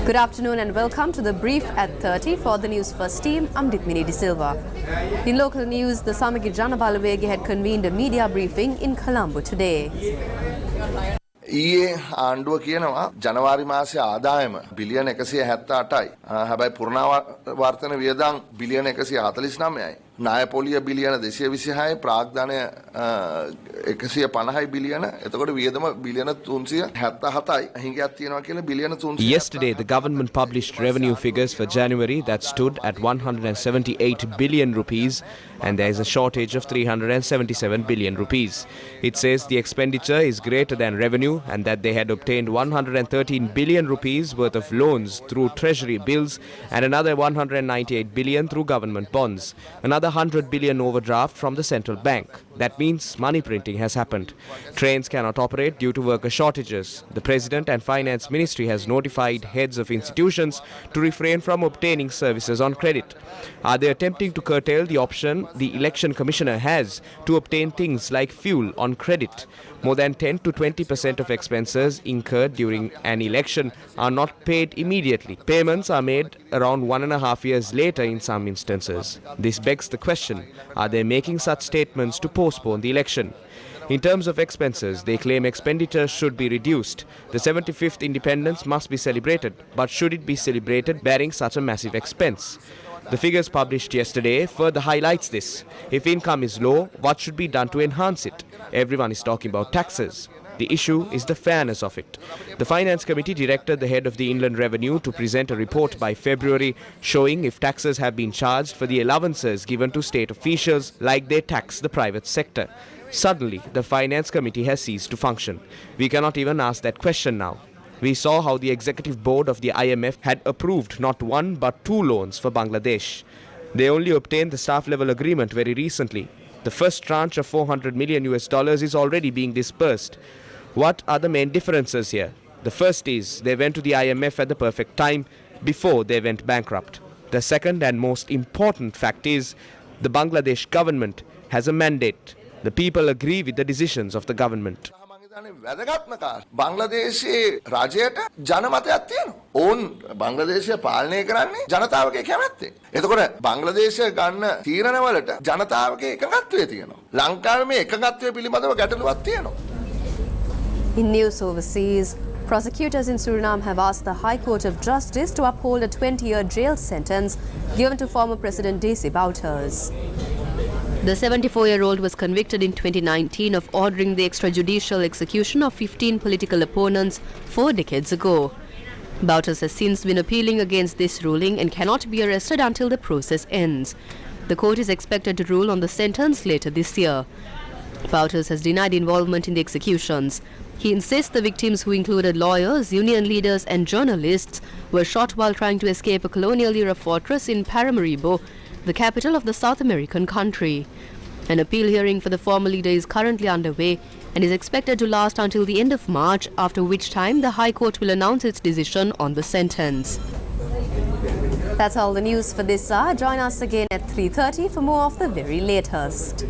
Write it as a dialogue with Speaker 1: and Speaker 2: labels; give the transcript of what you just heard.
Speaker 1: Good afternoon and welcome to the brief at 30 for the Newsfirst team. I'm Dikmini De Silva. In local news, the Samagi Jana Balawege had convened a media briefing in Colombo today.
Speaker 2: ඊයේ ආණ්ඩුව කියනවා ජනවාරි මාසයේ ආදායම බිලියන 178යි. හැබැයි පුනරාවර්තන වියදම් බිලියන 149යි. ණයපොලිය බිලියන 226යි, ප්‍රාග්ධනය 150යි බිලියන. එතකොට වියදම බිලියන 377යි. හිඟයක් තියෙනවා කියලා බිලියන 300.
Speaker 3: Yesterday, the government published revenue figures for January that stood at 178 billion rupees, and there is a shortage of 377 billion rupees. It says the expenditure is greater than revenue and that they had obtained 113 billion rupees worth of loans through treasury bills and another 198 billion through government bonds. Another 100 billion overdraft from the central bank. That means money printing has happened. Trains cannot operate due to worker shortages. The President and Finance Ministry has notified heads of institutions to refrain from obtaining services on credit. Are they attempting to curtail the option the Election Commissioner has to obtain things like fuel on credit? More than 10 to 20% of expenses incurred during an election are not paid immediately. Payments are made around 1.5 years later in some instances. This begs the question, are they making such statements to postpone the election? In terms of expenses, they claim expenditure should be reduced. The 75th independence must be celebrated, but should it be celebrated bearing such a massive expense? The figures published yesterday further highlights this. If income is low, what should be done to enhance it? Everyone is talking about taxes. The issue is the fairness of it. The Finance Committee directed the head of the Inland Revenue to present a report by February showing if taxes have been charged for the allowances given to state officials like they tax the private sector. Suddenly, the Finance Committee has ceased to function. We cannot even ask that question now. We saw how the executive board of the IMF had approved not one but two loans for Bangladesh. They only obtained the staff level agreement very recently. The first tranche of $400 million is already being dispersed. What are the main differences here? The first is they went to the IMF at the perfect time before they went bankrupt. The second and most important fact is the Bangladesh government has a mandate. The people agree with the decisions of the government.
Speaker 2: බංග්ලාදේශයේ රජයට ජනමතයක් තියෙනවා. ඕන් බංග්ලාදේශය පාලනය කරන්නේ ජනතාවගේ කැමැත්තෙන්. එතකොට බංග්ලාදේශය ගන්න තීරණවලට ජනතාවගේ එකඟත්වය තියෙනවා. ලංකාවේ මේ එකඟත්වය පිළිබඳව ගැටලුවක් තියෙනවා.
Speaker 1: In news overseas, prosecutors in Suriname have asked the High Court of Justice to uphold a 20-year jail sentence given to former President Desi Bouterse. The 74-year-old was convicted in 2019 of ordering the extrajudicial execution of 15 political opponents 4 decades ago. Bouterse has since been appealing against this ruling and cannot be arrested until the process ends. The court is expected to rule on the sentence later this year. Bouterse has denied involvement in the executions. He insists the victims, who included lawyers, union leaders and journalists, were shot while trying to escape a colonial-era fortress in Paramaribo, the capital of the South American country. An appeal hearing for the former leader is currently underway and is expected to last until the end of March, after which time the High Court will announce its decision on the sentence. That's all the news for this hour. Join us again at 3:30 for more of the very latest.